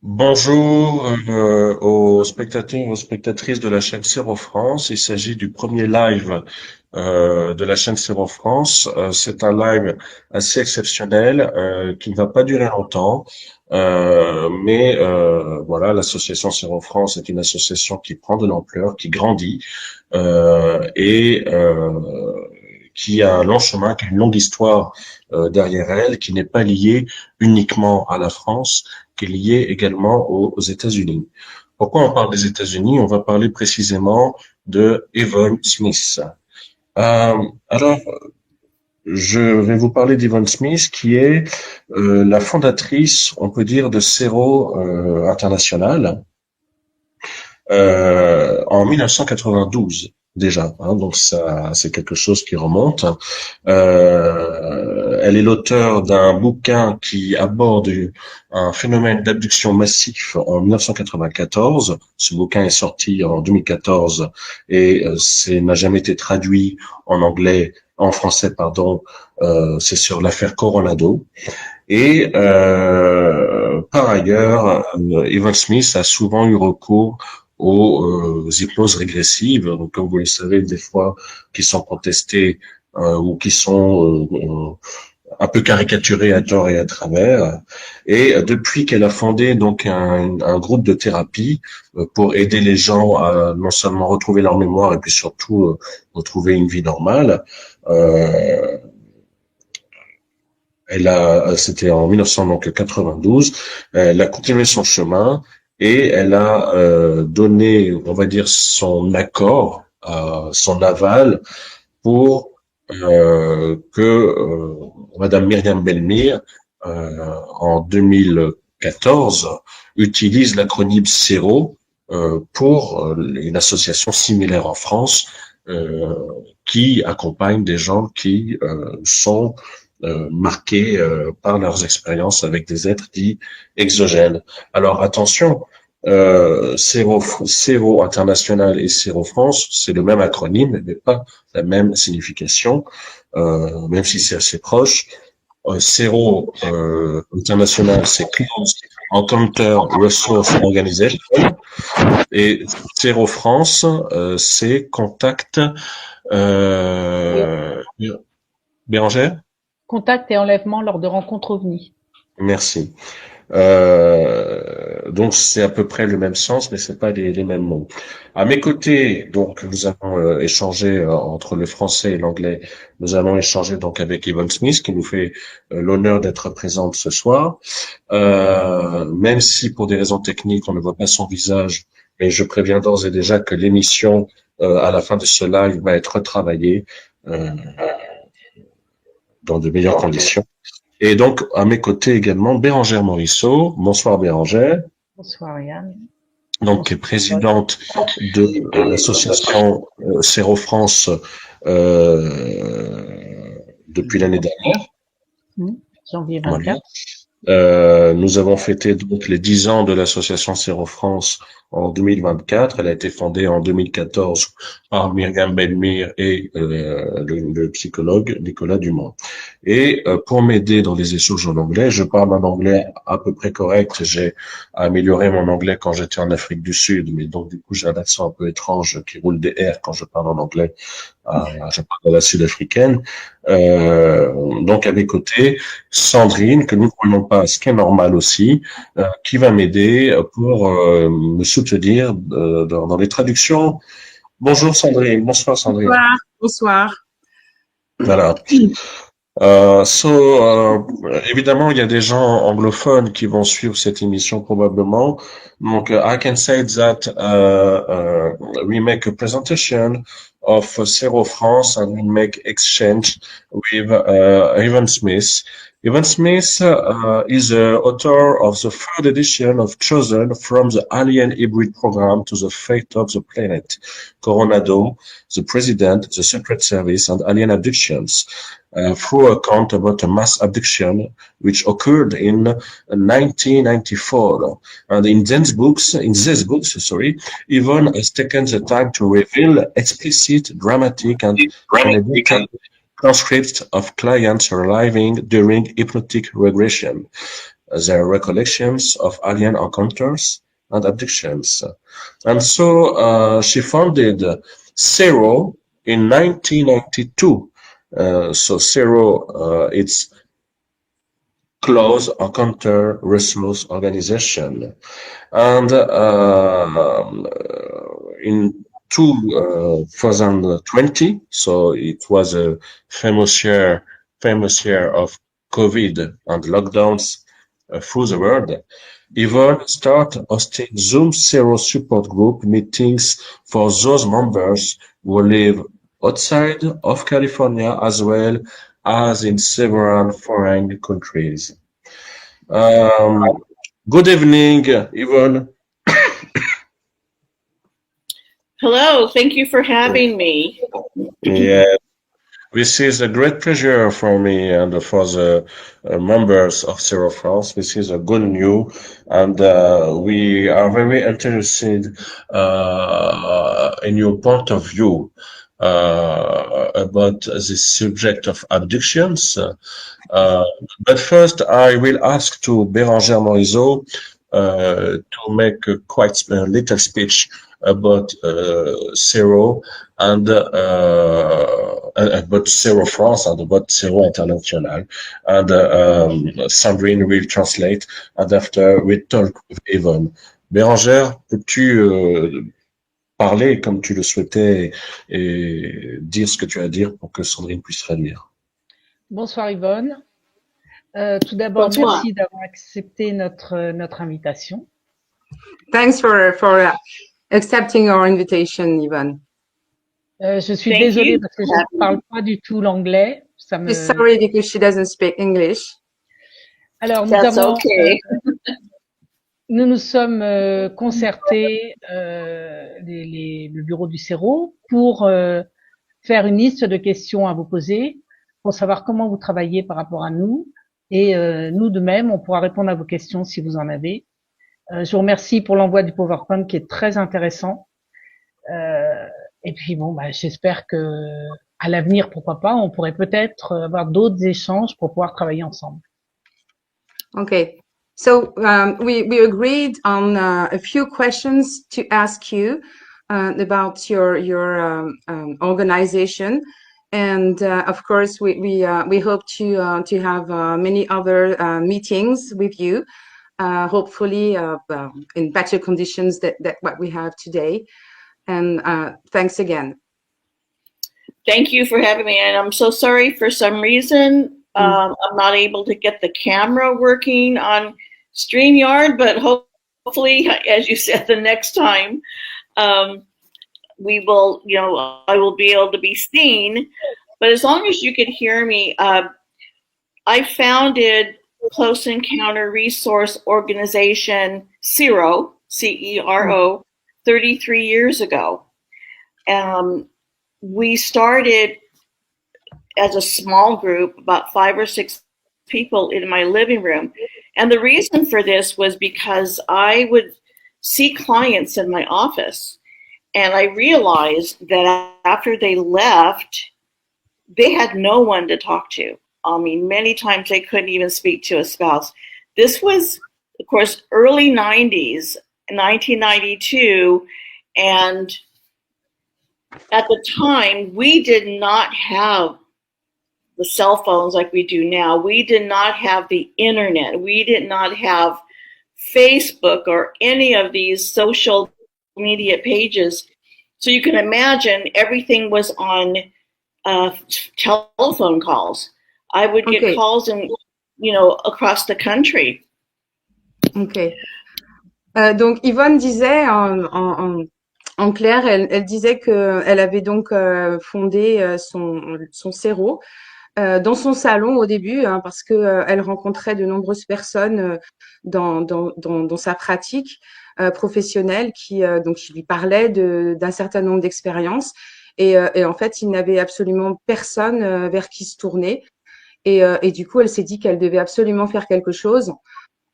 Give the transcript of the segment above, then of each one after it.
Bonjour aux spectateurs et aux spectatrices de la chaîne Cero France. Il s'agit du premier live de la chaîne Cero France. C'est un live assez exceptionnel qui ne va pas durer longtemps. Mais voilà, l'association Cero France est une association qui prend de l'ampleur, qui grandit et qui a un long chemin, qui a une longue histoire derrière elle, qui n'est pas liée uniquement à la France, qui est liée également aux États-Unis. Pourquoi on parle des États-Unis? On va parler précisément de Yvonne Smith. Euh, alors, je vais vous parler d'Yvonne Smith, qui est la fondatrice, on peut dire, de Cero International en 1992 déjà. Hein, donc ça, c'est quelque chose qui remonte. Elle est l'auteur d'un bouquin qui aborde un phénomène d'abduction massif en 1994. Ce bouquin est sorti en 2014 et n'a jamais été traduit en anglais, en français, pardon. C'est sur l'affaire Coronado. Et par ailleurs, Evan Smith a souvent eu recours aux hypnoses régressives, donc, comme vous le savez, des fois qui sont contestées ou qui sont un peu caricaturées à tort et à travers. Et depuis qu'elle a fondé donc un groupe de thérapie pour aider les gens à non seulement retrouver leur mémoire et puis surtout retrouver une vie normale. C'était en 1992. Elle a continué son chemin et elle a donné, on va dire, son accord, son aval pour que Madame Myriam Belmire, en 2014, utilise l'acronyme Cero pour une association similaire en France qui accompagne des gens qui sont marqués par leurs expériences avec des êtres dits exogènes. Alors attention, Cero International et Cero France, c'est le même acronyme, mais pas la même signification, même si c'est assez proche. Cero International, c'est Close Encounter Resource Organization, et Cero France, c'est Contact. Euh, Bérangère? Contact et enlèvement lors de rencontres OVNI. Merci. Donc c'est à peu près le même sens, mais c'est pas les mêmes mots. À mes côtés, donc nous allons échanger entre le français et l'anglais. Nous allons échanger donc avec Yvonne Smith, qui nous fait l'honneur d'être présente ce soir. Même si pour des raisons techniques, on ne voit pas son visage, mais je préviens d'ores et déjà que l'émission à la fin de ce live va être retravaillée euh, dans de meilleures conditions. Et donc, à mes côtés également, Bérangère Morisot. Bonsoir Bérangère. Bonsoir Yann. Donc, qui est présidente de l'association Cero France depuis l'année dernière. Janvier Voilà. 24. Nous avons fêté donc les 10 ans de l'association Cero France en 2024. Elle a été fondée en 2014 par Myriam Belmire et le psychologue Nicolas Dumont. Et pour m'aider dans les échanges en anglais, je parle un anglais à peu près correct. J'ai amélioré mon anglais quand j'étais en Afrique du Sud, mais donc du coup j'ai un accent un peu étrange qui roule des R quand je parle en anglais. Je parle de la sud-africaine. Donc à mes côtés, Sandrine, que nous ne voyons pas, ce qui est normal aussi, qui va m'aider pour me soutenir dans les traductions. Bonjour Sandrine, bonsoir Sandrine. Bonsoir, bonsoir. Voilà. Évidemment, il y a des gens anglophones qui vont suivre cette émission probablement. Donc, I can say that we make a presentation of Cero France and we make exchange with Yvonne Smith. Yvonne Smith is the author of the third edition of Chosen from the Alien Hybrid Program to the Fate of the Planet, Coronado, the President, the Secret Service, and Alien Abductions. Through account about a mass abduction which occurred in 1994. And in these books, Yvonne has taken the time to reveal explicit, dramatic, and transcripts of clients arriving during hypnotic regression. their recollections of alien encounters and abductions. And so she founded Cero in 1992. So Cero, it's Close Encounter Resource Organization. And in 2020, so it was a famous year of COVID and lockdowns through the world. Yvonne started hosting Zoom Zero support group meetings for those members who live outside of California as well as in several foreign countries. Um, Good evening, Yvonne. Hello, thank you for having me. Yeah, this is a great pleasure for me and for the members of Zero France. This is a good news, and we are very interested in your point of view about the subject of abductions. But first, I will ask to Bérangère Morisot to make a quite a little speech about Cero and about Cero France and about Cero International. And Sandrine will translate, and after we talk with Yvonne. Bérangère, peux-tu parler comme tu le souhaitais et dire ce que tu as à dire pour que Sandrine puisse traduire? Bonsoir Yvonne. Tout d'abord, Bonsoir. merci d'avoir accepté notre invitation. Thanks for accepting our invitation, Yvonne. Je suis Thank désolée you. parce que je ne parle pas du tout l'anglais. She's sorry because she doesn't speak English. Alors, That's okay. nous nous sommes concertés, le bureau du Cero, pour faire une liste de questions à vous poser, pour savoir comment vous travaillez par rapport à nous. Et nous, de même, on pourra répondre à vos questions si vous en avez. Je vous remercie pour l'envoi du PowerPoint qui est très intéressant. Et puis bon, j'espère que à l'avenir, pourquoi pas, on pourrait peut-être avoir d'autres échanges pour pouvoir travailler ensemble. Okay. So we agreed on a few questions to ask you about your organization, and of course we hope to have many other meetings with you, hopefully in better conditions that what we have today. And thanks again. Thank you for having me. And I'm so sorry for some reason I'm not able to get the camera working on StreamYard, but hopefully, as you said, the next time we will, I will be able to be seen. But as long as you can hear me, I founded Close Encounter Resource Organization Cero, CERO, 33 years ago. We started as a small group, about 5 or 6 people in my living room. And the reason for this was because I would see clients in my office, and I realized that after they left, they had no one to talk to. I mean, many times they couldn't even speak to a spouse. This was, of course, early 90s, 1992, and at the time, we did not have the cell phones like we do now. We did not have the internet. We did not have Facebook or any of these social media pages. So you can imagine everything was on telephone calls. I would get calls across the country. Ok. Donc Yvonne disait en clair, elle disait que elle avait donc fondé son Cero dans son salon au début, parce que elle rencontrait de nombreuses personnes dans sa pratique professionnelle qui lui parlaient d'un certain nombre d'expériences, et en fait il n'avait absolument personne vers qui se tourner, et du coup elle s'est dit qu'elle devait absolument faire quelque chose,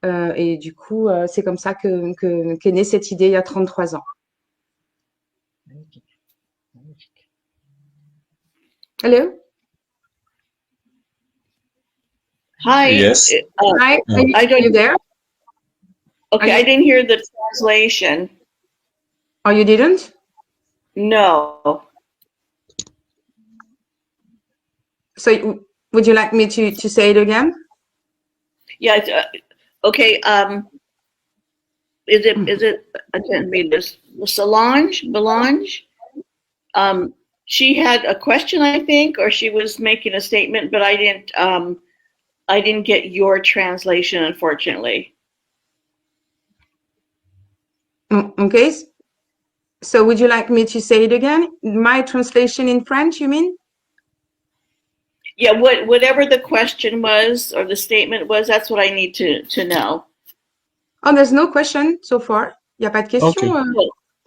et du coup c'est comme ça qu'est née cette idée il y a 33 ans. Magnifique. Hello? Hi. Yes. Hi, I are you don't. there? Okay, I didn't hear the translation. Oh, you didn't? No. So would you like me to say it again? Yeah. Okay. Is it? I can't read this. Belange. She had a question, I think, or she was making a statement, but I didn't get your translation, unfortunately. Okay. So would you like me to say it again? My translation in French, you mean? Yeah, whatever the question was or the statement was, that's what I need to know. Oh, there's no question so far. Il n'y a pas de Ok. question.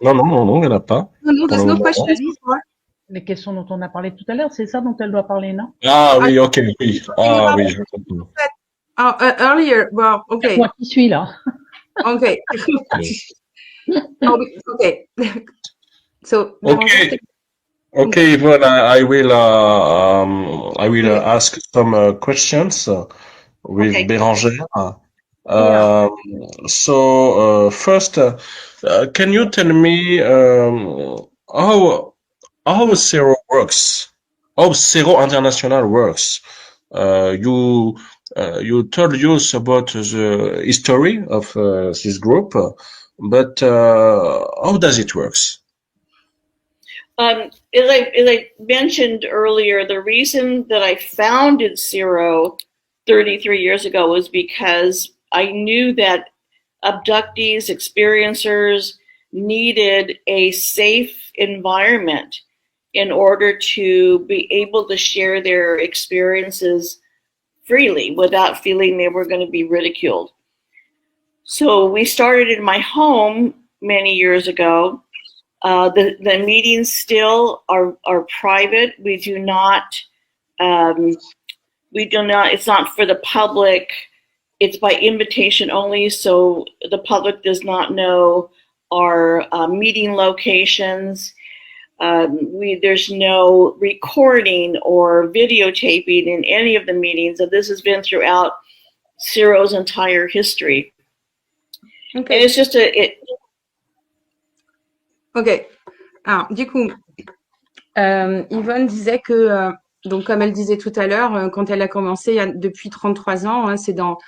Non, il n'y en a pas. No, Pour there's le no moment. question so far. Les questions dont on a parlé tout à l'heure, c'est ça dont elle doit parler, non? Ah oui, ok, oui. Ah oui, je comprends. Earlier, well, okay. Moi qui suis là. Okay. Oh, okay. So, Okay. Okay, Yvonne, I will ask some questions with Okay. Bérangère. Yeah. First, can you tell me how Cero works? How Cero International works? You told us about the history of this group, but how does it works? As I mentioned earlier, the reason that I founded Cero 33 years ago was because I knew that abductees, experiencers needed a safe environment in order to be able to share their experiences freely without feeling they were going to be ridiculed. So we started in my home many years ago. The meetings still are private. We do not, it's not for the public. It's by invitation only, so the public does not know our meeting locations. There's no recording or videotaping in any of the meetings, and this has been throughout Cero's entire history. Okay. And it's just Ok. Alors, du coup, Yvonne disait que, donc comme elle disait tout à l'heure, quand elle a commencé depuis 33 ans, hein, c'est dans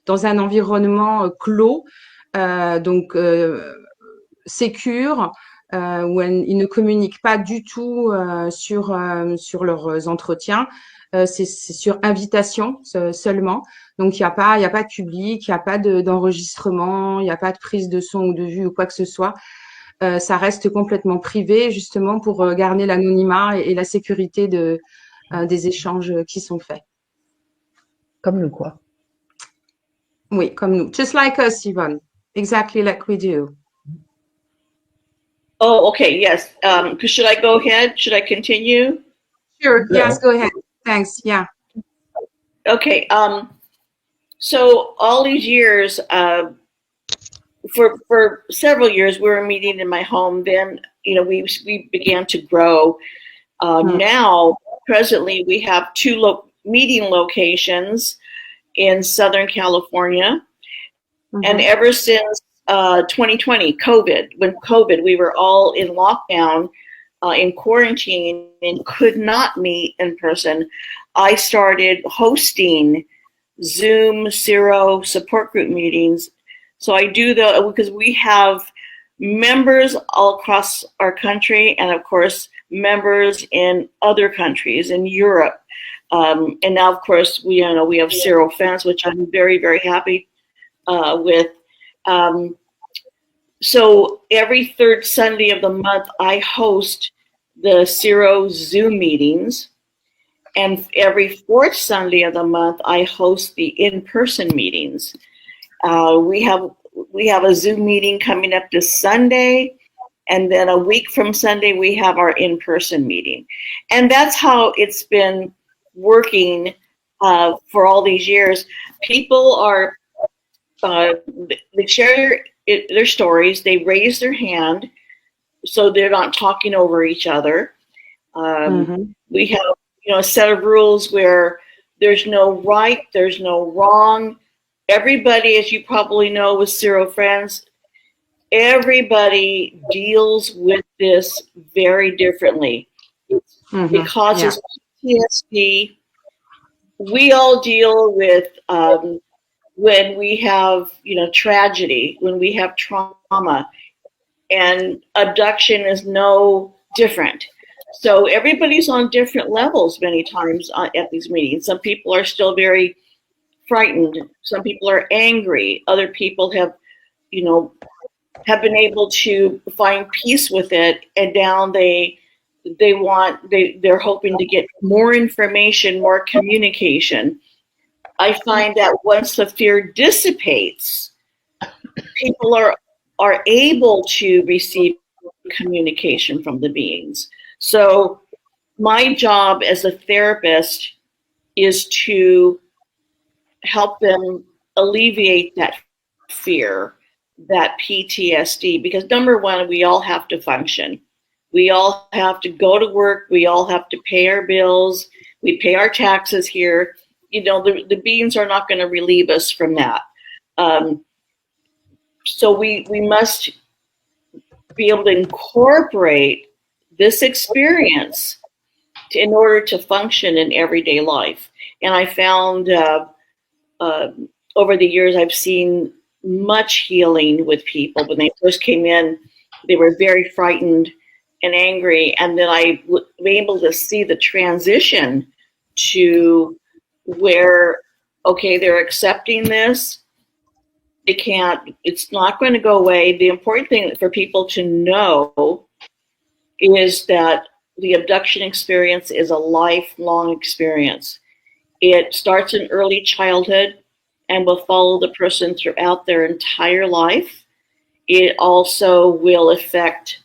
un environnement clos, donc sécure, où ils ne communiquent pas du tout sur leurs entretiens. C'est sur invitation seulement. Donc il n'y a pas de public, il n'y a pas d'enregistrement, il n'y a pas de prise de son ou de vue ou quoi que ce soit. Ça reste complètement privé, justement pour garder l'anonymat et la sécurité des échanges qui sont faits. Comme nous, quoi. Oui, comme nous. Just like us, Yvonne. Exactly like we do. Oh, okay, yes. Should I go ahead? Should I continue? Sure. Yeah. Yes, go ahead. Thanks. Yeah. Okay. So all these years, for several years, we were meeting in my home. Then, we began to grow. Now, presently, we have two meeting locations in Southern California. And ever since 2020, when we were all in lockdown, in quarantine, and could not meet in person, I started hosting Zoom Cero support group meetings. So I do because we have members all across our country, and of course members in other countries in Europe. And now, of course, we have Cero fans, which I'm very, very happy with. So every third Sunday of the month, I host the Cero Zoom meetings. And every fourth Sunday of the month, I host the in-person meetings. We have a Zoom meeting coming up this Sunday, and then a week from Sunday, we have our in-person meeting. And that's how it's been working for all these years. People are, they share their stories, they raise their hand, so they're not talking over each other. We have a set of rules where There's no right, there's no wrong. Everybody, as you probably know with Cero friends, everybody deals with this very differently. It causes PTSD. We all deal with when we have, tragedy, when we have trauma, and abduction is no different. So everybody's on different levels many times at these meetings. Some people are still very frightened. Some people are angry. Other people have been able to find peace with it, and now they're hoping to get more information, more communication. I find that once the fear dissipates, people are able to receive communication from the beings. So my job as a therapist is to help them alleviate that fear, that PTSD, because number one, we all have to function. We all have to go to work. We all have to pay our bills. We pay our taxes here. The beings are not going to relieve us from that. So we must be able to incorporate this experience in order to function in everyday life. And I found over the years, I've seen much healing with people. When they first came in, they were very frightened and angry. And then I was able to see the transition to where, okay, they're accepting this. It's not going to go away. The important thing for people to know is that the abduction experience is a lifelong experience. It starts in early childhood and will follow the person throughout their entire life. It also will affect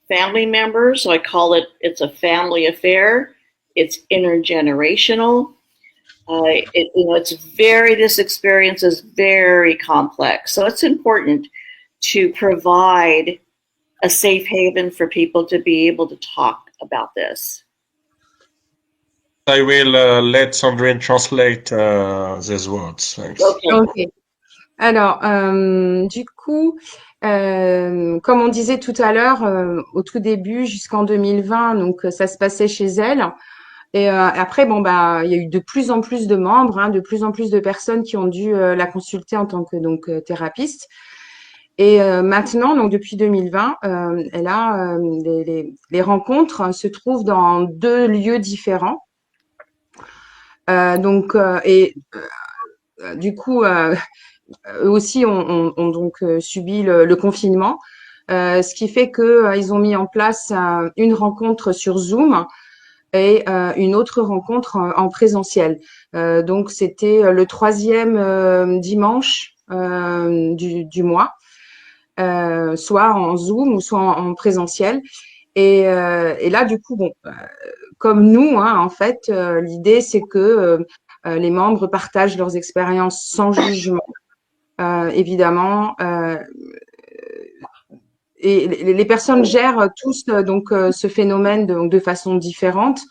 family members. So I call it's a family affair. It's intergenerational. This experience is very complex. So it's important to provide a safe haven for people to be able to talk about this. I will let Sandrine translate these words. Thanks. Okay. Alors, du coup, comme on disait tout à l'heure, au tout début, jusqu'en 2020, donc ça se passait chez elle. Et après, il y a eu de plus en plus de membres, de plus en plus de personnes qui ont dû la consulter en tant que thérapeute. Et maintenant, donc depuis 2020, elle a les rencontres se trouvent dans 2 lieux différents. Du coup, eux aussi ont donc subi le confinement, ce qui fait que ils ont mis en place une rencontre sur Zoom et une autre rencontre en présentiel. Donc c'était le 3e dimanche du mois, soit en Zoom ou soit en présentiel. Et là, du coup, comme nous, en fait, l'idée c'est que les membres partagent leurs expériences sans jugement, évidemment. Et les personnes gèrent tous ce phénomène de façon différente.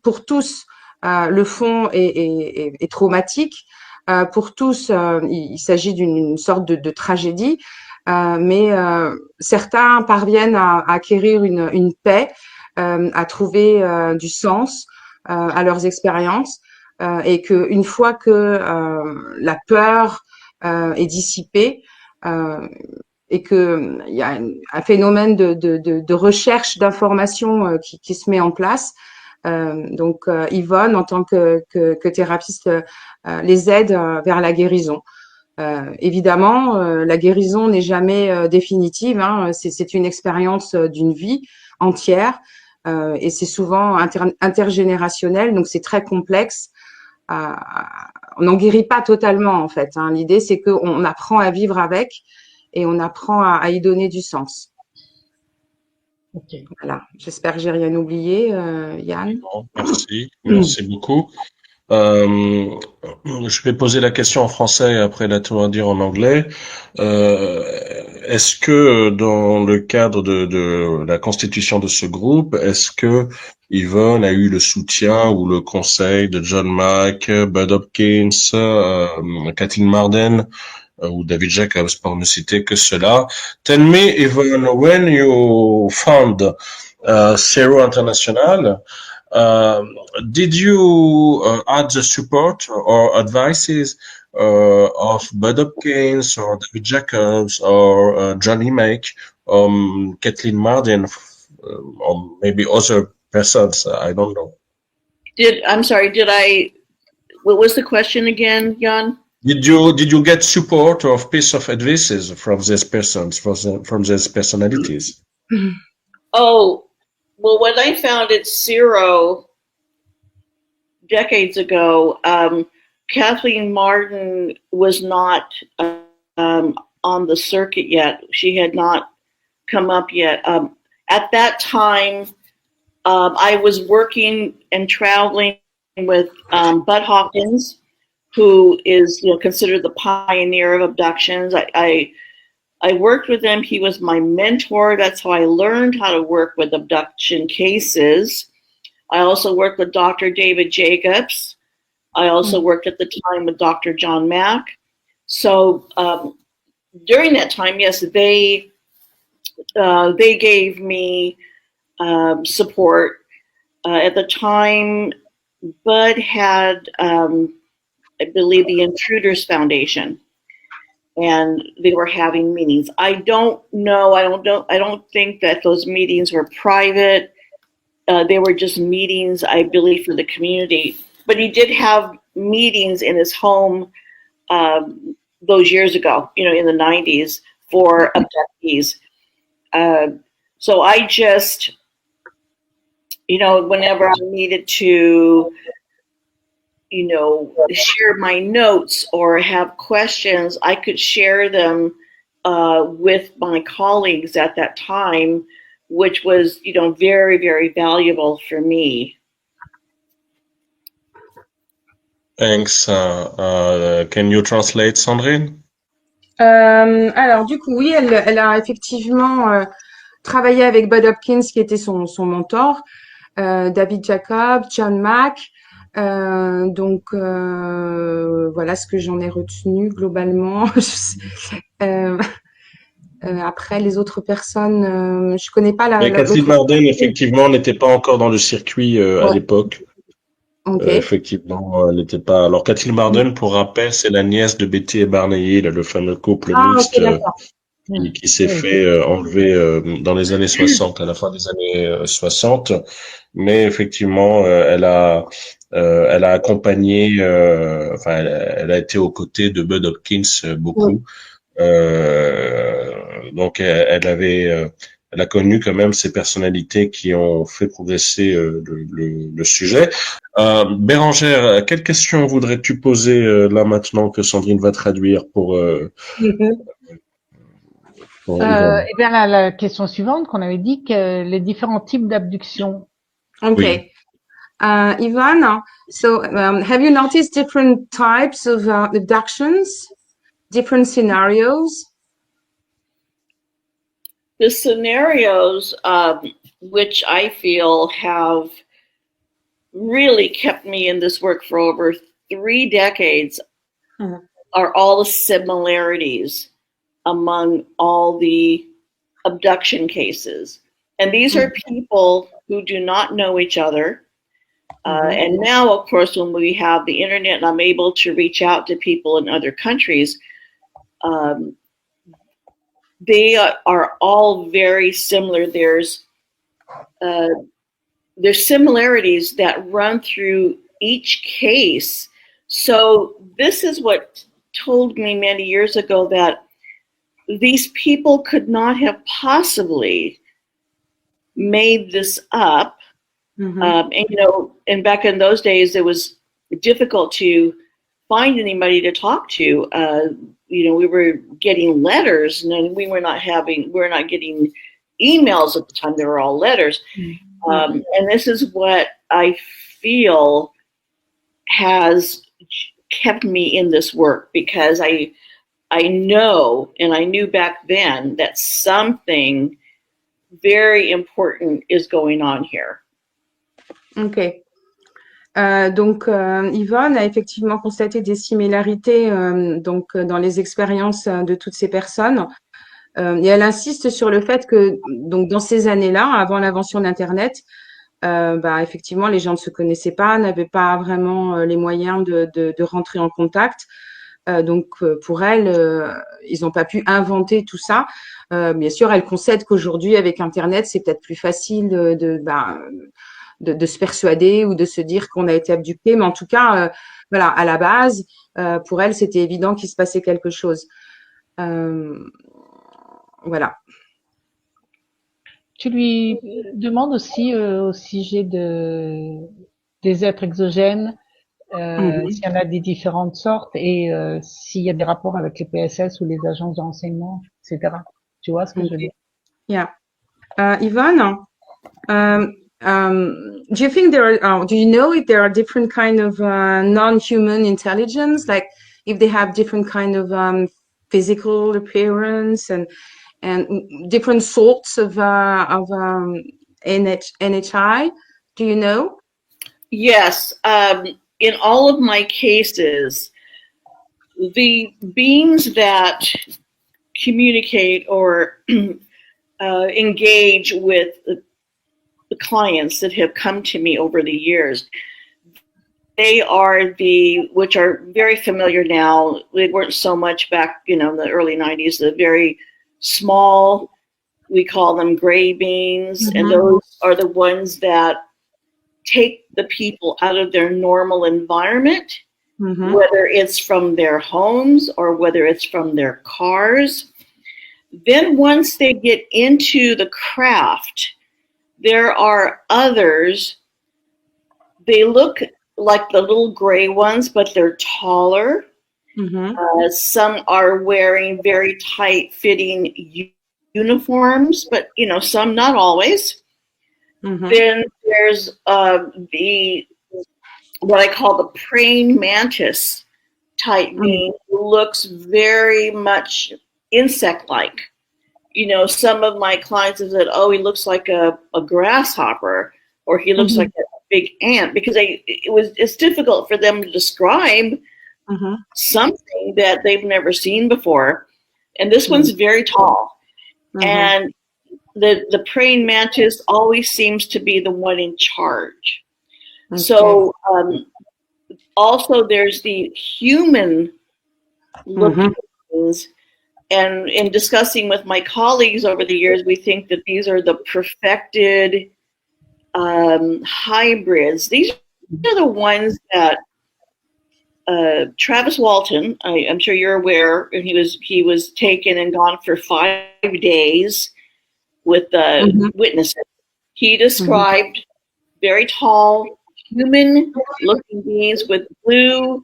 Pour tous, le fond est traumatique. Pour tous, il s'agit d'une sorte de tragédie. Mais certains parviennent à acquérir une paix, à trouver du sens à leurs expériences, et que une fois que la peur est dissipée, et que il y a un phénomène de recherche d'informations qui se met en place. Donc Yvonne, en tant que thérapeute, les aide vers la guérison. Évidemment, la guérison n'est jamais définitive. C'est une expérience d'une vie entière, et c'est souvent intergénérationnel, donc c'est très complexe. On n'en guérit pas totalement, en fait. L'idée, c'est qu'on apprend à vivre avec et on apprend à y donner du sens. Okay. Voilà. J'espère que j'ai rien oublié, Yann. Non, merci beaucoup. Je vais poser la question en français et après la dire en anglais. Est-ce que dans le cadre de la constitution de ce groupe, est-ce que Yvonne a eu le soutien ou le conseil de John Mack, Bud Hopkins, Kathleen Marden ou David Jacobs, pour ne citer que cela. Tell me, Yvonne, when you found Cero International, did you add the support or advices of Bud Hopkins or David Jacobs or Johnny Mack, Kathleen Marden, or maybe other persons? I don't know. What was the question again, Jann? Did you get support or piece of advices from these persons, from these personalities? Oh, well, when I founded Cero decades ago, Kathleen Marden was not on the circuit yet. She had not come up yet. At that time, I was working and traveling with Bud Hopkins, who is considered the pioneer of abductions. I worked with him. He was my mentor. That's how I learned how to work with abduction cases. I also worked with Dr. David Jacobs. I also worked at the time with Dr. John Mack. So during that time, yes, they gave me support. At the time, Bud had, I believe, the Intruders Foundation, and they were having meetings. I don't know. I don't think that those meetings were private. They were just meetings, I believe, for the community. But he did have meetings in his home those years ago, in the 90s for abductees. So I just, whenever I needed to, share my notes or have questions, I could share them with my colleagues at that time, which was, very, very valuable for me. Thanks. Can you translate, Sandrine? Alors du coup, oui, elle a effectivement travaillé avec Bud Hopkins, qui était son mentor, David Jacobs, John Mack. Donc voilà ce que j'en ai retenu globalement. Après, les autres personnes, je connais pas Mais Kathleen Marden, effectivement, n'était pas encore dans le circuit à l'époque. Okay. Effectivement, elle n'était pas. Alors, Kathleen Marden, pour rappel, c'est la nièce de Betty et Barney Hill, le fameux couple mixte qui s'est fait enlever dans les années 60, à la fin des années 60. Mais effectivement, elle a accompagné, elle a été aux côtés de Bud Hopkins beaucoup. Donc, elle a connu quand même ces personnalités qui ont fait progresser le sujet. Bérangère, quelle question voudrais-tu poser là maintenant que Sandrine va traduire pour Eh bien, la question suivante qu'on avait dit que les différents types d'abduction. Okay. Oui. Yvonne, so have you noticed different types of abductions, different scenarios? The scenarios, which I feel have really kept me in this work for over 3 decades, are all the similarities among all the abduction cases. And these are people who do not know each other. And now, of course, when we have the internet and I'm able to reach out to people in other countries, they are all very similar. There's similarities that run through each case. So this is what told me many years ago that these people could not have possibly made this up. And back in those days, it was difficult to find anybody to talk to. We were getting letters, and then we were not getting emails at the time. They were all letters. And this is what I feel has kept me in this work, because I know, and I knew back then, that something very important is going on here. Ok. Donc, Yvonne a effectivement constaté des similarités dans les expériences de toutes ces personnes. Et elle insiste sur le fait que donc dans ces années-là, avant l'invention d'Internet, effectivement, les gens ne se connaissaient pas, n'avaient pas vraiment les moyens de rentrer en contact. Pour elle, ils n'ont pas pu inventer tout ça. Bien sûr, elle concède qu'aujourd'hui, avec Internet, c'est peut-être plus facile de se persuader ou de se dire qu'on a été abducté. Mais en tout cas, voilà, à la base, pour elle, c'était évident qu'il se passait quelque chose. Voilà. Tu lui demandes aussi au sujet des êtres exogènes, s'il y en a des différentes sortes et s'il y a des rapports avec les PSS ou les agences de renseignement, etc. Tu vois ce que je veux dire? Yeah. Yvonne, do you think do you know if there are different kind of non-human intelligence, like if they have different kind of physical appearance and different sorts of NHI? Do you know? Yes. In all of my cases, the beings that communicate or engage with the clients that have come to me over the years, they are which are very familiar now. They weren't so much back, in the early 90s, the very small, we call them gray beans. Mm-hmm. And those are the ones that take the people out of their normal environment, mm-hmm. whether it's from their homes or whether it's from their cars. Then once they get into the craft, there are others. They look like the little gray ones, but they're taller. Mm-hmm. Some are wearing very tight-fitting uniforms, but some not always. Mm-hmm. Then there's what I call the praying mantis type being, who looks very much insect-like. Some of my clients have said, "Oh, he looks like a grasshopper," or "He looks mm-hmm. like a big ant," because it's difficult for them to describe mm-hmm. something that they've never seen before. And this mm-hmm. one's very tall, mm-hmm. and the praying mantis always seems to be the one in charge. Okay. So also there's the human looking things. Mm-hmm. And in discussing with my colleagues over the years, we think that these are the perfected hybrids. These are the ones that Travis Walton, I'm sure you're aware, and he was taken and gone for 5 days with mm-hmm. witnesses. He described mm-hmm. very tall, human-looking beings with blue,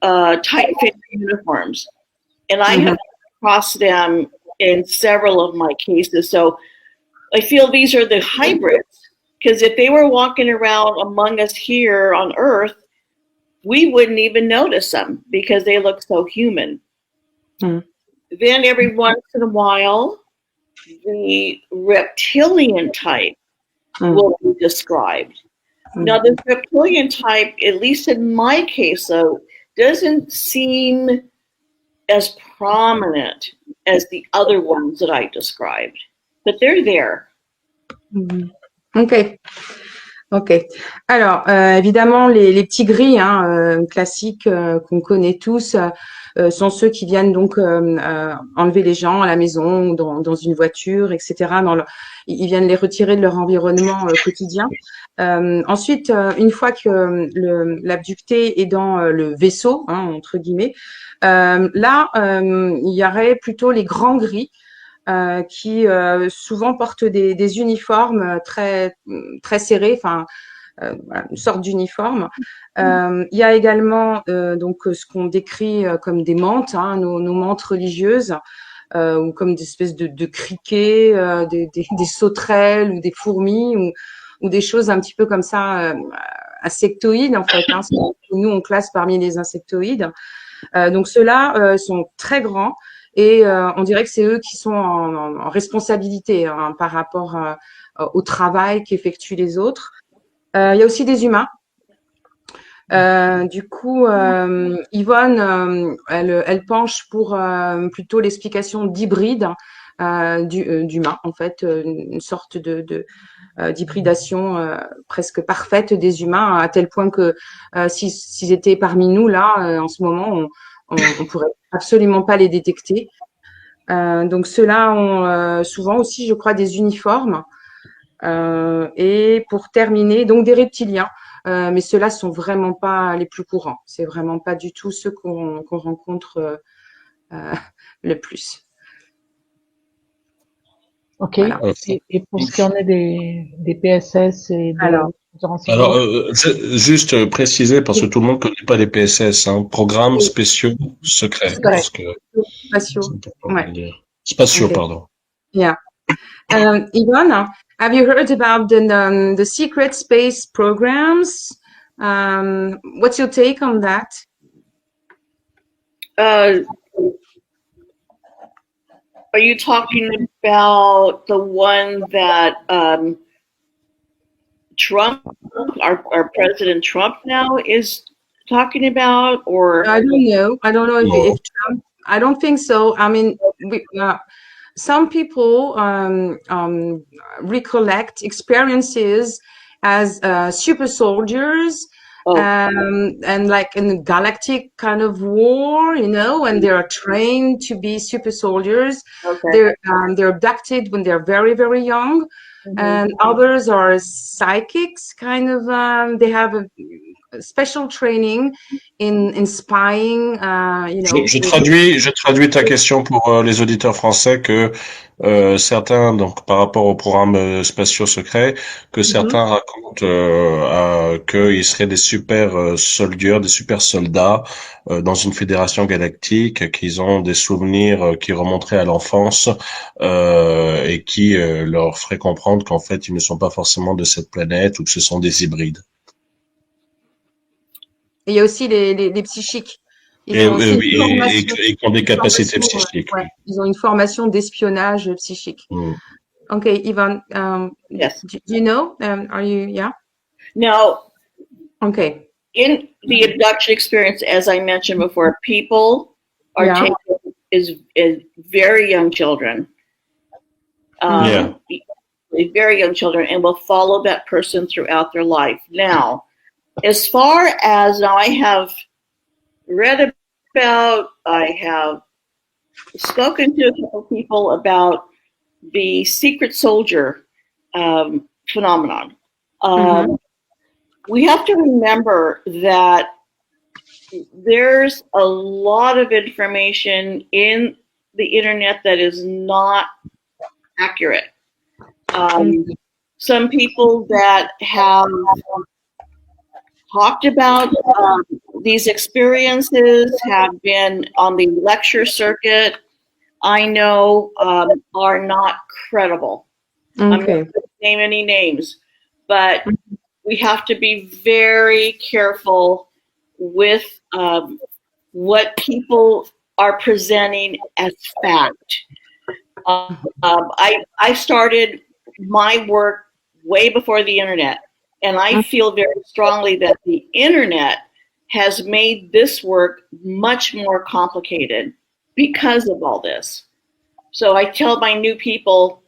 tight-fitting uniforms. And I mm-hmm. have crossed them in several of my cases. So I feel these are the hybrids, because if they were walking around among us here on Earth, we wouldn't even notice them because they look so human. Mm. Then every once in a while, the reptilian type will be described. Now, the reptilian type, at least in my case, though, doesn't seem as prominent as the other ones that I described, but they're there. Mm-hmm. Ok. Alors, évidemment, les petits gris classiques qu'on connaît tous sont ceux qui viennent donc enlever les gens à la maison ou dans une voiture, etc. Ils viennent les retirer de leur environnement quotidien. Ensuite, une fois que l'abducté est dans le vaisseau, entre guillemets, là, il y aurait plutôt les grands gris. Qui souvent portent des uniformes très serrés, voilà, une sorte d'uniforme. Il y a également donc ce qu'on décrit comme des mantes, nos mantes religieuses, ou comme des espèces de criquets, des sauterelles ou des fourmis ou des choses un petit peu comme ça, insectoïdes en fait. Nous on classe parmi les insectoïdes. Donc ceux-là sont très grands. Et on dirait que c'est eux qui sont en responsabilité par rapport au travail qu'effectuent les autres. Il y a aussi des humains. Du coup, Yvonne, elle penche pour plutôt l'explication d'hybride d'humain, en fait, une sorte d'hybridation presque parfaite des humains, à tel point que s'ils étaient parmi nous là en ce moment, on pourrait absolument pas les détecter. Donc ceux-là ont souvent aussi, je crois, des uniformes. Et pour terminer, donc des reptiliens. Mais ceux-là sont vraiment pas les plus courants. C'est vraiment pas du tout ceux qu'on rencontre le plus. Ok. Voilà. Et pour ce qui en est des PSS et Alors, des renseignements. Alors, juste préciser, parce que tout le monde connaît pas les PSS, hein, programmes spéciaux secrets, secrets, parce que spatiaux. c'est important de Ouais. le dire. Spatiaux, Okay. pardon. Yeah. Yvonne, have you heard about the secret space programs? What's your take on that? Are you talking about the one that Trump, our President Trump now is talking about, or I don't know. I don't know No. if Trump. I don't think so. I mean, some people recollect experiences as super soldiers and like in a galactic kind of war, you know, and they are trained to be super soldiers. okay. They're abducted when they're very, very young. Mhm. And others are psychics, kind of. They have a special training in spying, you know. Je traduis ta question pour les auditeurs français que certains, donc par rapport aux programmes spatiaux secrets, que certains racontent qu'ils seraient des super soldiers, des super soldats dans une fédération galactique, qu'ils ont des souvenirs qui remonteraient à l'enfance et qui leur feraient comprendre qu'en fait ils ne sont pas forcément de cette planète ou que ce sont des hybrides. Et il y a aussi les psychiques. Ils Et, ont aussi oui, une formation, et qui ont des capacités formation, psychiques. ouais, ils ont une formation d'espionnage psychique. Mm. Okay, Yvonne, Yes. do you know? Are you, yeah? Now, Okay. in the abduction experience, as I mentioned before, people are Yeah. taken is very young children. Yeah. Very young children, and will follow that person throughout their life. Now, as far as now, I have read about, I have spoken to a couple of people about the secret soldier phenomenon. We have to remember that there's a lot of information in the internet that is not accurate. Some people that have talked about these experiences have been on the lecture circuit, I know are not credible. I'm not Okay. going to name any names, but we have to be very careful with what people are presenting as fact. I started my work way before the internet, and I feel very strongly that the internet has made this work much more complicated because of all this. So I tell my new people,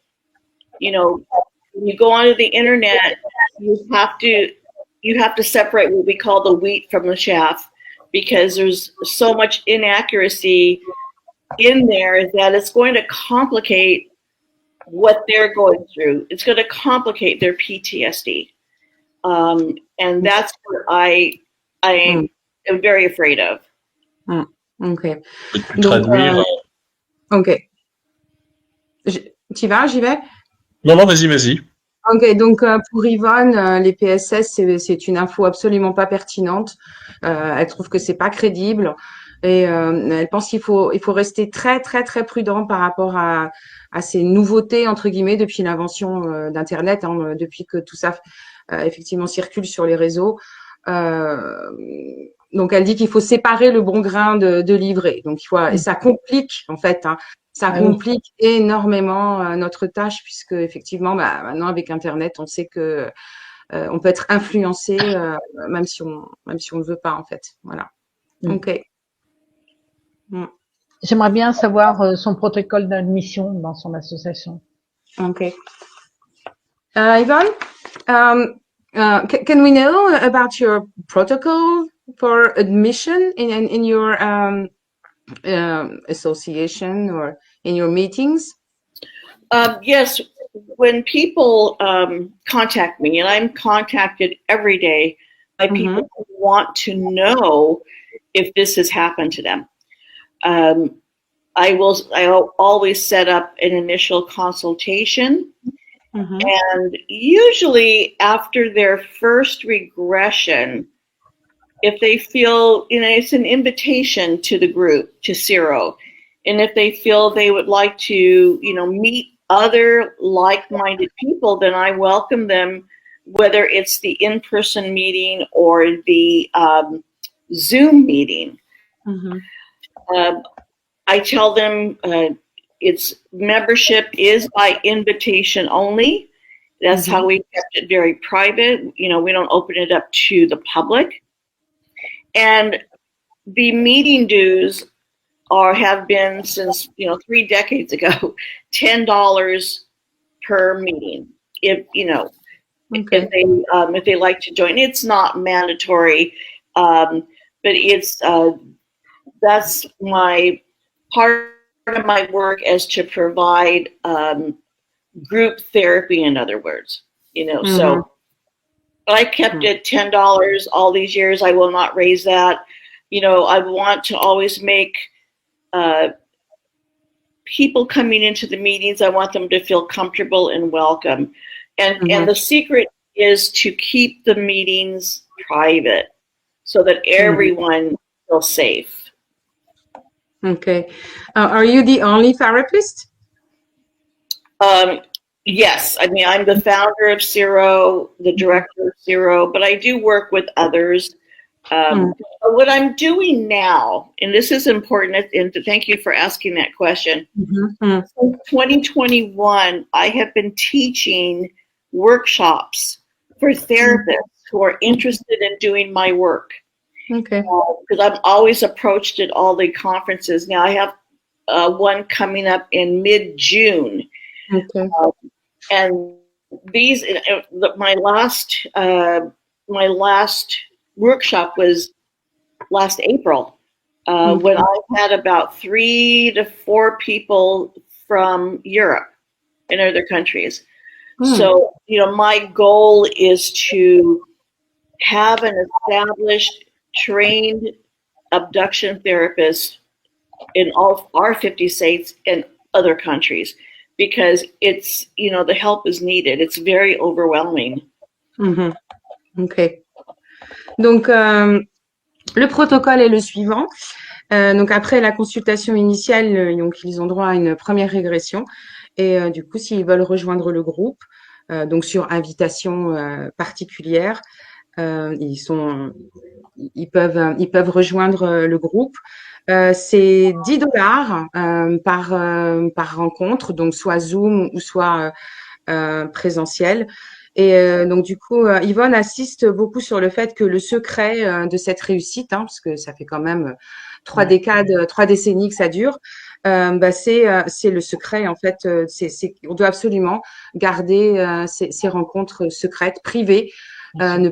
you know, when you go onto the internet, you have to separate what we call the wheat from the chaff, because there's so much inaccuracy in there that it's going to complicate what they're going through. It's going to complicate their PTSD. And that's what I am very afraid of. Okay. Peux-tu Donc, traduire ok. Tu vas, j'y vais? Non, non, vas-y, vas-y. Ok, donc pour Yvonne, les PSS, c'est une info absolument pas pertinente. Elle trouve que c'est pas crédible et elle pense qu'il faut rester très très très prudent par rapport à ces nouveautés entre guillemets depuis l'invention d'Internet, hein, depuis que tout ça effectivement circule sur les réseaux. Donc elle dit qu'il faut séparer le bon grain de l'ivraie. Donc et ça complique en fait. Hein, ça complique énormément notre tâche puisque effectivement, maintenant avec Internet, on sait que on peut être influencé même si on ne veut pas en fait. Voilà. Ok. J'aimerais bien savoir son protocole d'admission dans son association. Okay. Yvonne, can we know about your protocol for admission in your association or in your meetings? Yes, when people contact me, and I'm contacted every day by people who want to know if this has happened to them. I'll always set up an initial consultation, and usually after their first regression, if they feel, it's an invitation to the group, to Cero, and if they feel they would like to, meet other like-minded people, then I welcome them, whether it's the in-person meeting or the Zoom meeting. I tell them its membership is by invitation only. That's how we kept it very private. We don't open it up to the public. And the meeting dues have been since 3 decades ago, $10 per meeting. If they like to join, it's not mandatory, but it's that's my part of my work as to provide group therapy, in other words, so I kept it $10 all these years. I will not raise that. I want to always make people coming into the meetings, I want them to feel comfortable and welcome. And the secret is to keep the meetings private so that everyone feels safe. Okay. Are you the only therapist? Yes. I mean, I'm the founder of Cero, the director of Cero, but I do work with others. What I'm doing now, and this is important, and thank you for asking that question. Since 2021, I have been teaching workshops for therapists who are interested in doing my work. Okay. Because I'm always approached at all the conferences. Now I have one coming up in mid-June. Okay. And these, my last workshop was last April, when I had about 3 to 4 people from Europe and other countries. So, my goal is to have an established, trained abduction therapist in all our 50 states and other countries, because it's, the help is needed. It's very overwhelming. Ok. Donc, le protocole est le suivant. Donc, après la consultation initiale, donc, ils ont droit à une première régression. Et du coup, s'ils veulent rejoindre le groupe, donc sur invitation particulière, ils peuvent rejoindre le groupe. C'est $10 par rencontre, donc soit Zoom ou soit présentiel. Et donc du coup, Yvonne insiste beaucoup sur le fait que le secret de cette réussite, parce que ça fait quand même 3 décennies que ça dure, c'est le secret en fait. On doit absolument garder ces rencontres secrètes, privées, ne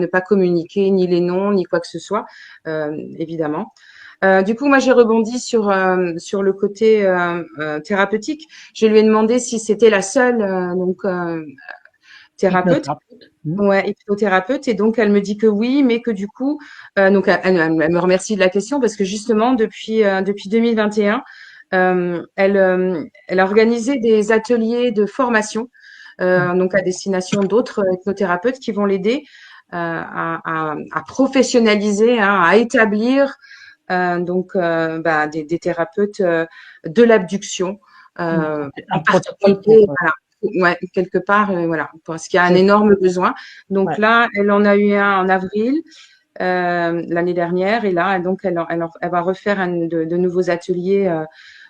pas communiquer ni les noms ni quoi que ce soit, évidemment. Du coup, moi, j'ai rebondi sur le côté thérapeutique. Je lui ai demandé si c'était la seule thérapeute, hypnothérapeute, et donc elle me dit que oui, mais que du coup, donc elle me remercie de la question parce que justement depuis 2021, elle a organisé des ateliers de formation, donc à destination d'autres hypnothérapeutes qui vont l'aider à professionnaliser, à établir des thérapeutes de l'abduction, en particulier, quelque part, parce qu'il y a un énorme besoin. Donc là, elle en a eu un en avril l'année dernière, et là, donc elle va refaire de nouveaux ateliers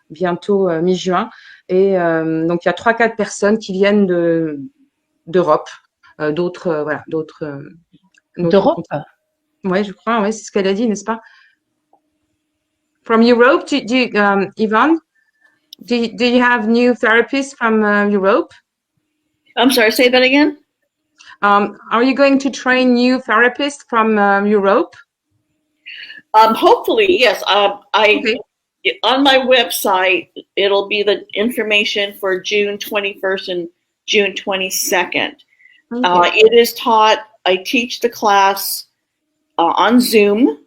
bientôt mi-juin. Et donc il y a 3-4 personnes qui viennent d'Europe. d'autres, voilà, d'autres D'Europe? Ouais, je crois, ouais, c'est ce qu'elle a dit, n'est-ce pas? From Europe, Yvonne, do you have new therapists from Europe? I'm sorry, say that again. Are you going to train new therapists from Europe? Hopefully, yes. Okay. On my website, it'll be the information for June 21st and June 22nd. Okay. It is taught, I teach the class on Zoom.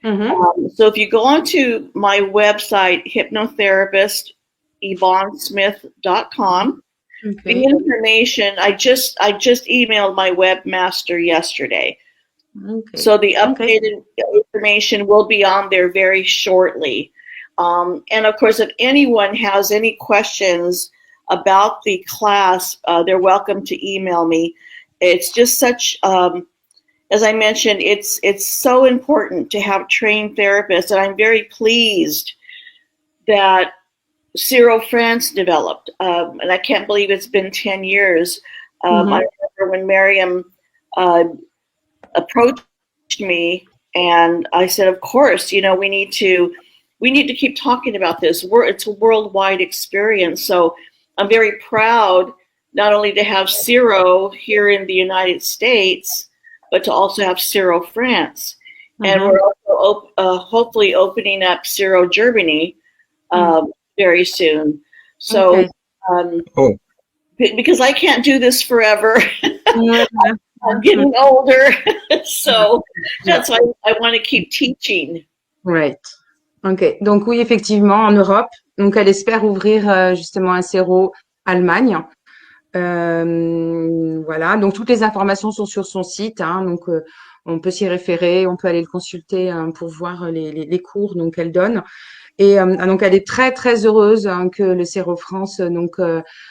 So if you go onto my website, hypnotherapist, YvonneSmith.com, Okay. the information, I just emailed my webmaster yesterday. Okay. So the updated information will be on there very shortly. And of course, if anyone has any questions about the class, they're welcome to email me. It's just such, as I mentioned, it's so important to have trained therapists, and I'm very pleased that Cero France developed. And I can't believe it's been 10 years. I remember when Miriam approached me, and I said, of course, we need to keep talking about this. It's a worldwide experience. So I'm very proud not only to have Cero here in the United States, but to also have Cero France. And we're also hopefully opening up Cero Germany very soon. So because I can't do this forever. I'm getting older, so that's why I want to keep teaching. Right. Ok. Donc oui, effectivement, en Europe. Donc elle espère ouvrir justement un Cero Allemagne. Voilà. Donc toutes les informations sont sur son site. Donc on peut s'y référer, on peut aller le consulter pour voir les cours donc elle donne. Et donc elle est très très heureuse que le Cero France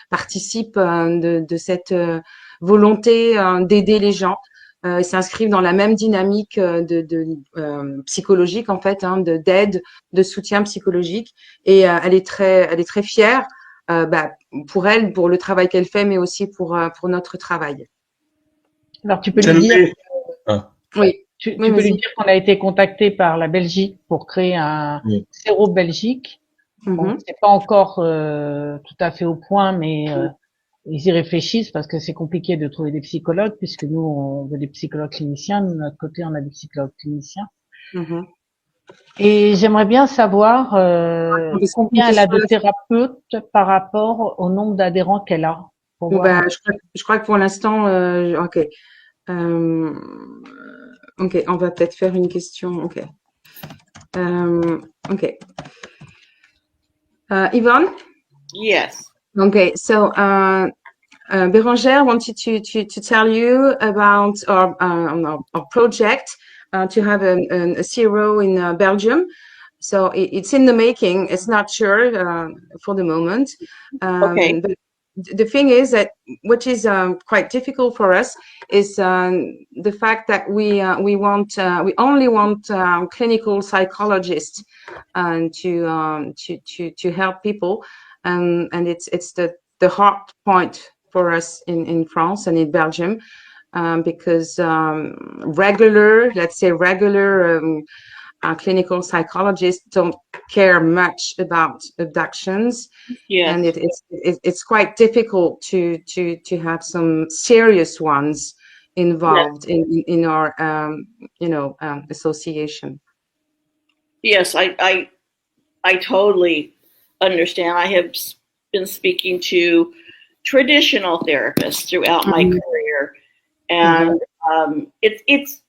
participe de cette volonté d'aider les gens. S'inscrivent dans la même dynamique psychologique en fait, d'aide, de soutien psychologique. Et elle est très fière, pour elle, pour le travail qu'elle fait, mais aussi pour notre travail. Alors tu peux lui dire. Oui. Tu peux lui dire qu'on a été contacté par la Belgique pour créer un Cero Belgique. Bon, c'est pas encore tout à fait au point, mais ils y réfléchissent parce que c'est compliqué de trouver des psychologues puisque nous on veut des psychologues cliniciens. De notre côté, on a des psychologues cliniciens. Et j'aimerais bien savoir combien elle a de thérapeutes par rapport au nombre d'adhérents qu'elle a. Je crois que pour l'instant, ok. Ok, on va peut-être faire une question. Ok. Ok. Yvonne? Yes. Okay, so Bérangère wanted to tell you about our project to have a Cero in Belgium. So it's in the making. It's not sure for the moment. Okay. But the thing is that what is quite difficult for us is the fact that we only want clinical psychologists to help people, and it's the hard point for us in France and in Belgium, because regular clinical psychologists don't care much about abductions. Yes. And it's quite difficult to have some serious ones involved in our association. Yes, I totally understand. I have been speaking to traditional therapists throughout my career, and it's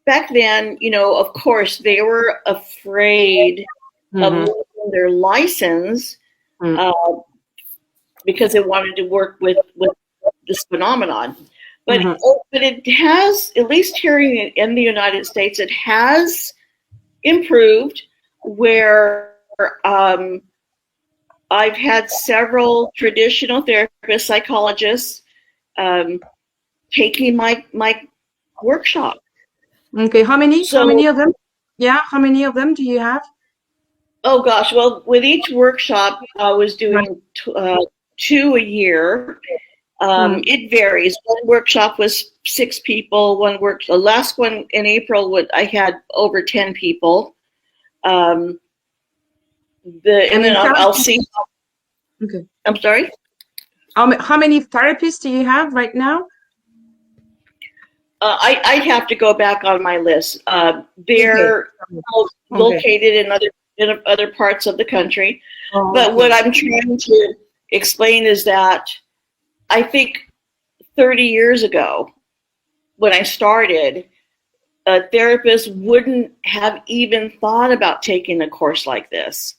back then, of course, they were afraid of losing their license because they wanted to work with this phenomenon. But it has, at least here in the United States, it has improved where I've had several traditional therapists, psychologists taking my workshop. Okay, how many of them? Yeah, how many of them do you have? Oh gosh, well, with each workshop, I was doing 2 a year, It varies. One workshop was 6 people. The last one in April, I had over 10 people. And then I'll see. Okay. I'm sorry? How many therapists do you have right now? I'd have to go back on my list. They're located in other parts of the country. But what I'm trying to explain is that I think 30 years ago, when I started, therapists wouldn't have even thought about taking a course like this.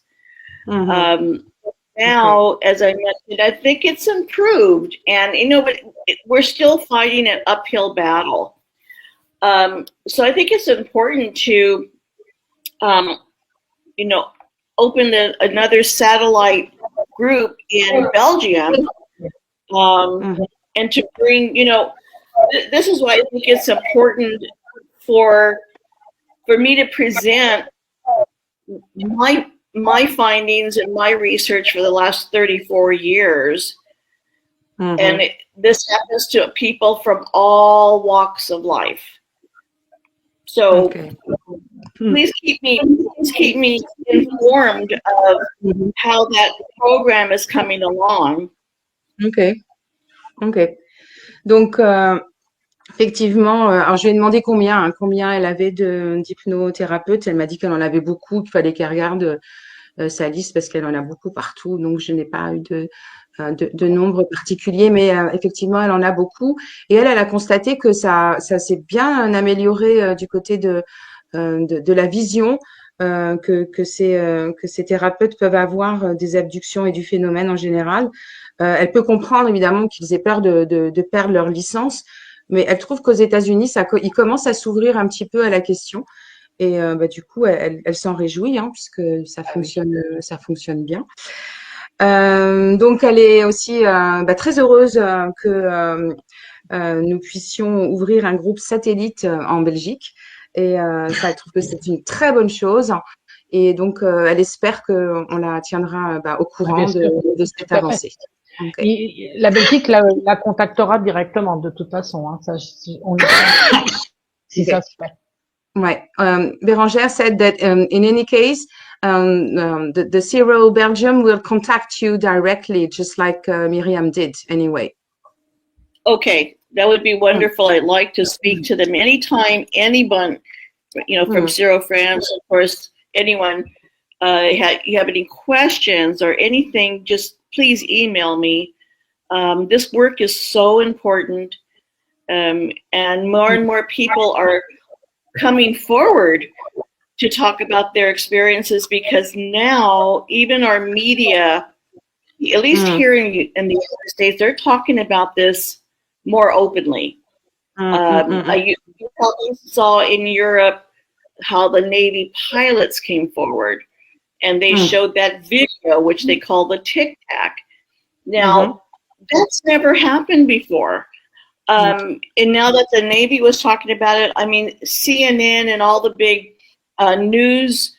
Now, as I mentioned, I think it's improved, and but we're still fighting an uphill battle. So I think it's important to, open another satellite group in Belgium, and to bring, this is why I think it's important for me to present my findings and my research for the last 34 years. And this happens to people from all walks of life. So please keep me informed of how that program is coming along. Ok. Donc, effectivement, alors je lui ai demandé combien elle avait d'hypnothérapeutes. Elle m'a dit qu'elle en avait beaucoup, qu'il fallait qu'elle regarde sa liste parce qu'elle en a beaucoup partout. Donc, je n'ai pas eu de nombre particulier, mais effectivement, elle en a beaucoup. Et elle a constaté que ça s'est bien amélioré du côté de la vision que ces thérapeutes peuvent avoir des abductions et du phénomène en général. Elle peut comprendre évidemment qu'ils aient peur de perdre leur licence, mais elle trouve qu'aux États-Unis, ils commencent à s'ouvrir un petit peu à la question. Et du coup, elle s'en réjouit, puisque ça fonctionne bien. Donc, elle est aussi très heureuse que nous puissions ouvrir un groupe satellite en Belgique. Et ça, elle trouve que c'est une très bonne chose. Et donc, elle espère qu'on la tiendra au courant de cette avancée. Okay. La Belgique la contactera directement de toute façon. Hein. Ça, si ça se fait. Right. Bérangère said that in any case, the Cero Belgium will contact you directly, just like Miriam did anyway. Okay, that would be wonderful. I'd like to speak to them anytime anyone, from Cero France, of course, anyone, you have any questions or anything, just please email me. This work is so important, and more people are coming forward to talk about their experiences, because now even our media, at least here in the United States, they're talking about this more openly. You probably saw in Europe how the Navy pilots came forward and they showed that video, which they call the Tic Tac. Now, that's never happened before. And now that the Navy was talking about it, I mean, CNN and all the big news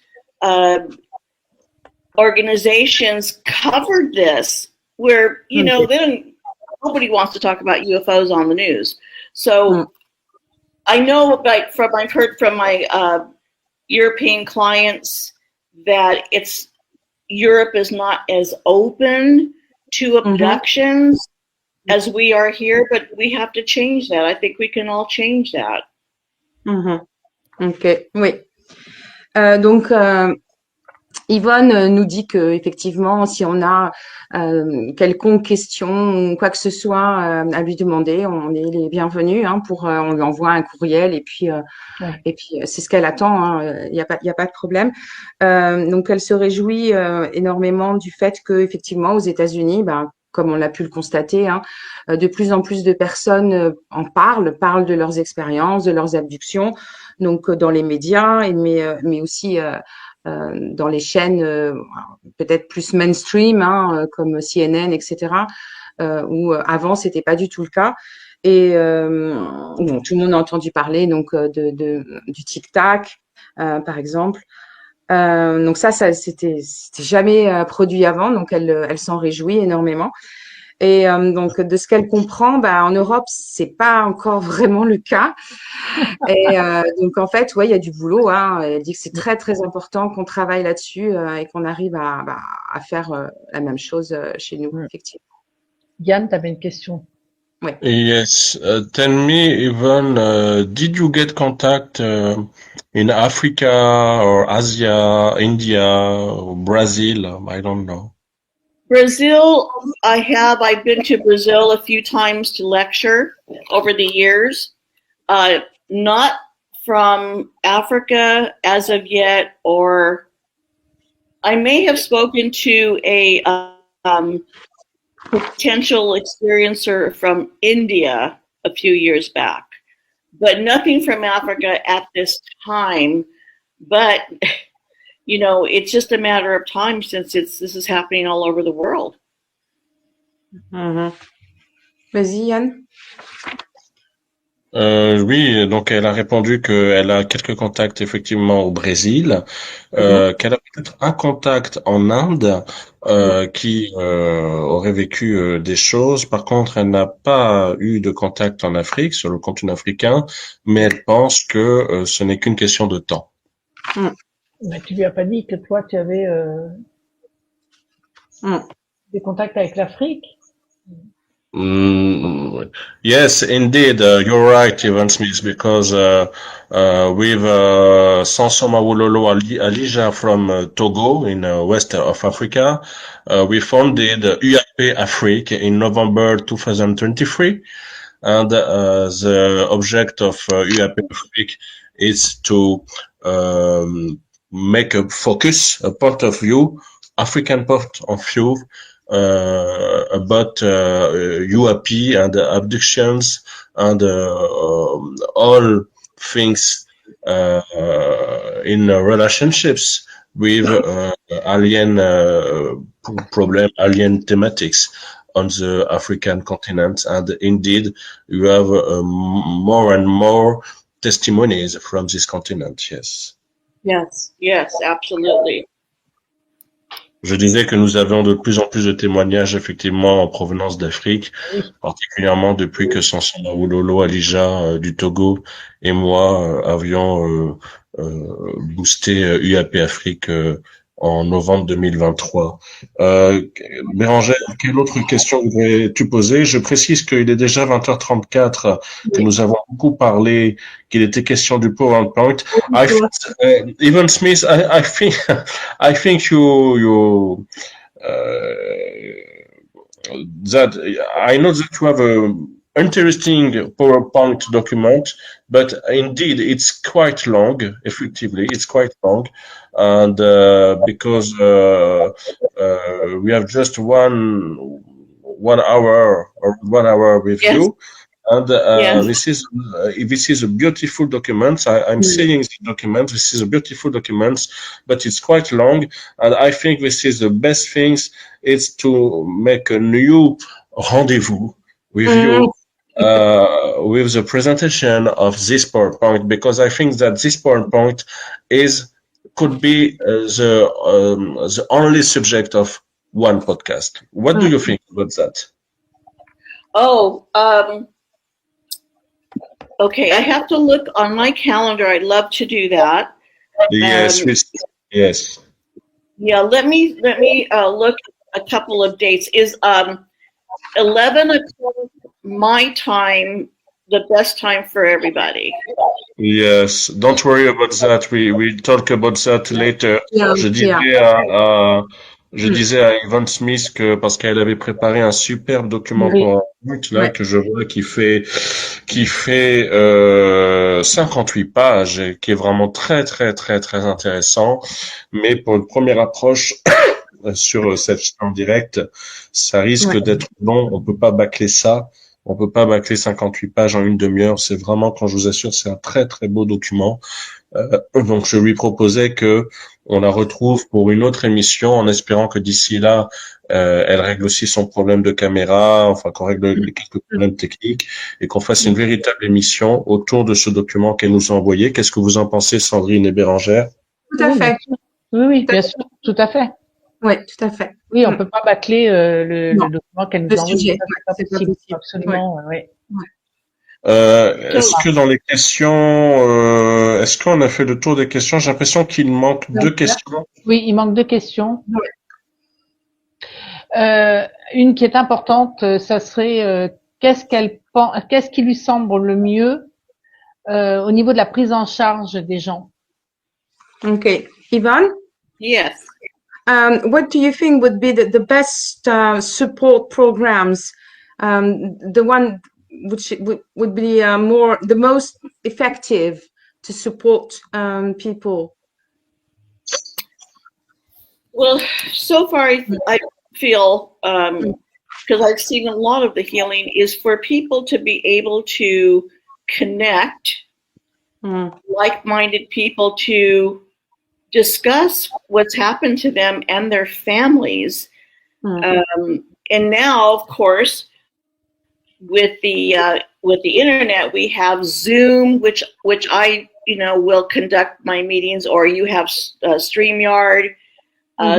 organizations covered this, where, nobody wants to talk about UFOs on the news. So I know, I've heard from my European clients that Europe is not as open to abductions as we are here, but we have to change that. I think we can all change that. Ok, oui. Donc, Yvonne nous dit que effectivement, si on a quelconque question ou quoi que ce soit à lui demander, on est les bienvenus. On lui envoie un courriel et puis c'est ce qu'elle attend. Il y a pas de problème. Donc, elle se réjouit énormément du fait que effectivement, aux États-Unis, comme on l'a pu le constater, de plus en plus de personnes en parlent de leurs expériences, de leurs abductions, donc dans les médias, mais aussi dans les chaînes peut-être plus mainstream, comme CNN, etc., où avant c'était pas du tout le cas. Et tout le monde a entendu parler donc du Tic Tac, par exemple. Donc ça c'était jamais produit avant, donc elle s'en réjouit énormément. Et donc, de ce qu'elle comprend, en Europe, c'est pas encore vraiment le cas. Et donc, en fait, ouais, il y a du boulot. Hein. Elle dit que c'est très, très important qu'on travaille là-dessus et qu'on arrive à faire la même chose chez nous, effectivement. Yann, tu avais une question. Ouais. Yes. Tell me, Yvonne, did you get contact in Africa or Asia, India, or Brazil? I don't know. Brazil, I have. I've been to Brazil a few times to lecture over the years. Not from Africa as of yet, or I may have spoken to a potential experiencer from India a few years back, but nothing from Africa at this time. But you know, it's just a matter of time since this is happening all over the world. Vas-y, Yann. Oui, donc elle a répondu qu'elle a quelques contacts effectivement au Brésil, qu'elle a peut-être un contact en Inde qui aurait vécu des choses. Par contre, elle n'a pas eu de contact en Afrique, sur le continent africain, mais elle pense que ce n'est qu'une question de temps. Mais tu lui as pas dit que toi, tu avais des contacts avec l'Afrique? Yes, indeed, you're right, Yvonne Smith, because with Sansom Awololo Alija from Togo in west of Africa, we founded UAP Afrique in November 2023, and the object of UAP Afrique is to make a focus, a point of view, African point of view, about UAP and abductions and all things in relationships with alien problem, alien thematics on the African continent. And indeed, you have more and more testimonies from this continent. Yes. Yes, absolutely. Je disais que nous avons de plus en plus de témoignages effectivement en provenance d'Afrique, particulièrement depuis que Sanson Awololo Alija du Togo et moi avions boosté UAP Afrique en novembre 2023. Bérangère, quelle autre question voudrais-tu poser? Je précise qu'il est déjà 20h34, que nous avons beaucoup parlé, qu'il était question du PowerPoint. Yvonne Smith, I think you that I know that you have a interesting PowerPoint document, but indeed it's quite long. Effectively, it's quite long, and because we have just 1 hour or 1 hour with you. And this is a beautiful document. I'm seeing the document. This is a beautiful document, but it's quite long. And I think this is the best things is to make a new rendezvous with you with the presentation of this PowerPoint, because I think that this PowerPoint could be the only subject of one podcast. What do you think about that? Okay, I have to look on my calendar. I'd love to do that. Yes, yes. Yeah, let me look a couple of dates. Is 11 o'clock my time the best time for everybody? Yes, don't worry about that. We'll talk about that later. Je disais à Yvonne Smith que parce qu'elle avait préparé un superbe document PowerPoint là que je vois qui fait 58 pages et qui est vraiment très très très très intéressant. Mais pour une première approche sur cette chaîne en direct, ça risque d'être long. On peut pas bâcler ça. On peut pas bâcler 58 pages en une demi-heure. C'est vraiment, quand je vous assure, c'est un très très beau document. Donc je lui proposais que on la retrouve pour une autre émission, en espérant que d'ici là, elle règle aussi son problème de caméra, enfin qu'on règle les quelques problèmes techniques et qu'on fasse une véritable émission autour de ce document qu'elle nous a envoyé. Qu'est-ce que vous en pensez, Sandrine et Bérangère? Tout à fait. Oui, bien sûr, tout à fait. Oui, tout à fait. Oui, on peut pas bâcler Non, le document qu'elle nous le a envoyé. sujet, Ça, ouais, c'est pas c'est pas possible. possible. Absolument, ouais. Est-ce que dans les questions, est-ce qu'on a fait le tour des questions? J'ai l'impression qu'il manque Donc, 2 questions. Oui, il manque 2 questions. ouais. Une qui est importante, ça serait qu'est-ce qui lui semble le mieux au niveau de la prise en charge des gens. Okay. Yvonne, Yes. what do you think would be the best support programs, the one which would be the most effective to support people? Well, so far I feel, because I've seen a lot of the healing, is for people to be able to connect like-minded people to discuss what's happened to them and their families. And now, of course, with the internet, we have Zoom, which I will conduct my meetings, or you have StreamYard.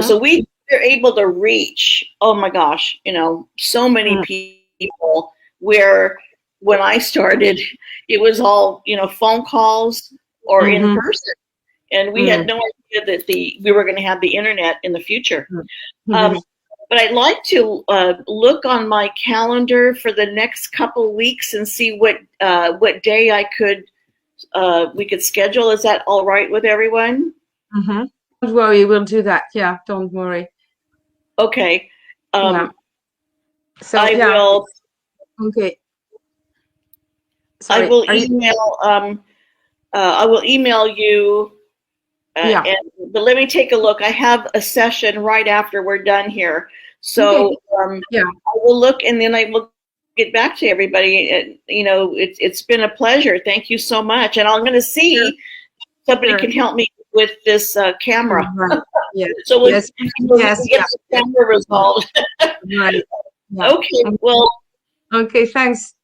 So we're able to reach, oh my gosh, so many people, where when I started, it was all, phone calls or in person. And we had no idea that we were going to have the internet in the future. But I'd like to look on my calendar for the next couple weeks and see what day we could schedule. Is that all right with everyone? Don't worry, we'll do that. Yeah, don't worry. Okay. Yeah. So I yeah. will. Okay. Sorry. I will email. I will email you. Yeah. But let me take a look. I have a session right after we're done here. So yeah. I will look, and then I will get back to everybody. It's been a pleasure. Thank you so much. And I'm going to see if somebody can help me with this camera. Right. Yeah. So we'll Yes. get the camera resolved. Right. Yeah. Okay. Well. Okay. Thanks.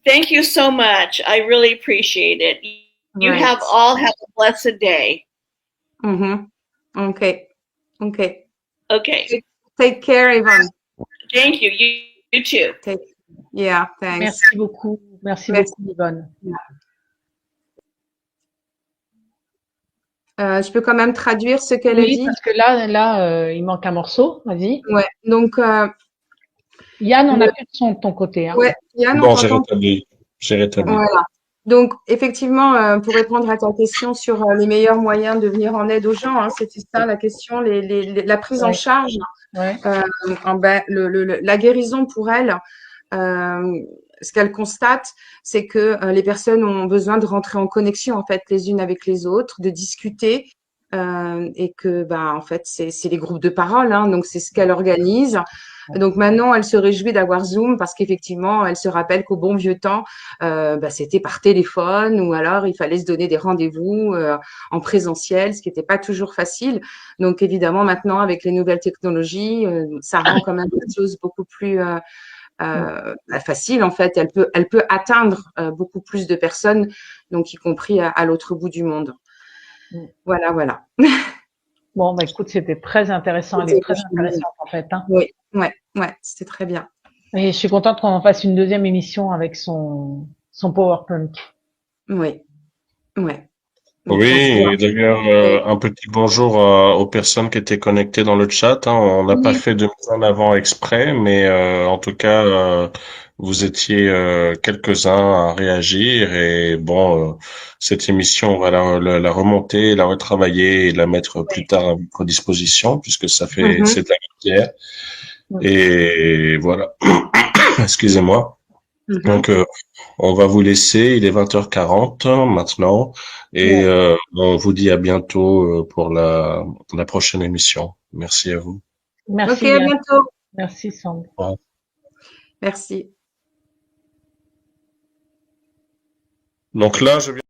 Thank you so much. I really appreciate it. You have a blessed day. Okay. Okay. Okay. Take care, Yvonne. Thank you. You too. Yeah, thanks. Merci beaucoup. Merci beaucoup, Yvonne. Je peux quand même traduire ce qu'elle a dit. Oui, parce que là, il manque un morceau. Vas-y. Ouais. Donc, Yann, on n'a plus de son de ton côté. Hein. Ouais, Yann, Bon, on t'entend. j'ai rétabli. Voilà. Donc, effectivement, pour répondre à ta question sur les meilleurs moyens de venir en aide aux gens, hein, c'était ça la question, la prise en charge, la guérison pour elle. Ce qu'elle constate, c'est que les personnes ont besoin de rentrer en connexion en fait les unes avec les autres, de discuter, et que en fait c'est les groupes de parole, hein, donc c'est ce qu'elle organise. Donc maintenant, elle se réjouit d'avoir Zoom parce qu'effectivement, elle se rappelle qu'au bon vieux temps, c'était par téléphone ou alors il fallait se donner des rendez-vous en présentiel, ce qui n'était pas toujours facile. Donc évidemment, maintenant, avec les nouvelles technologies, ça rend quand même les choses beaucoup plus facile en fait. Elle peut atteindre beaucoup plus de personnes, donc y compris à l'autre bout du monde. Voilà. Bon, écoute, c'était très intéressant. Elle est très intéressante en fait. Hein. Oui, c'était très bien. Et je suis contente qu'on en fasse une deuxième émission avec son PowerPoint. Oui. Oui, et d'ailleurs, un petit bonjour aux personnes qui étaient connectées dans le chat. Hein. On n'a pas fait de mise en avant exprès, mais en tout cas, vous étiez quelques-uns à réagir. Et bon, cette émission, on va la remonter, la retravailler et la mettre plus tard à votre disposition, puisque ça fait c'est la matière. Et voilà. Excusez-moi. Donc, on va vous laisser. Il est 20h40 maintenant. Et on vous dit à bientôt pour la prochaine émission. Merci à vous. Merci. Ok, à bientôt. Merci, Sandre. Ouais. Merci. Donc là, je viens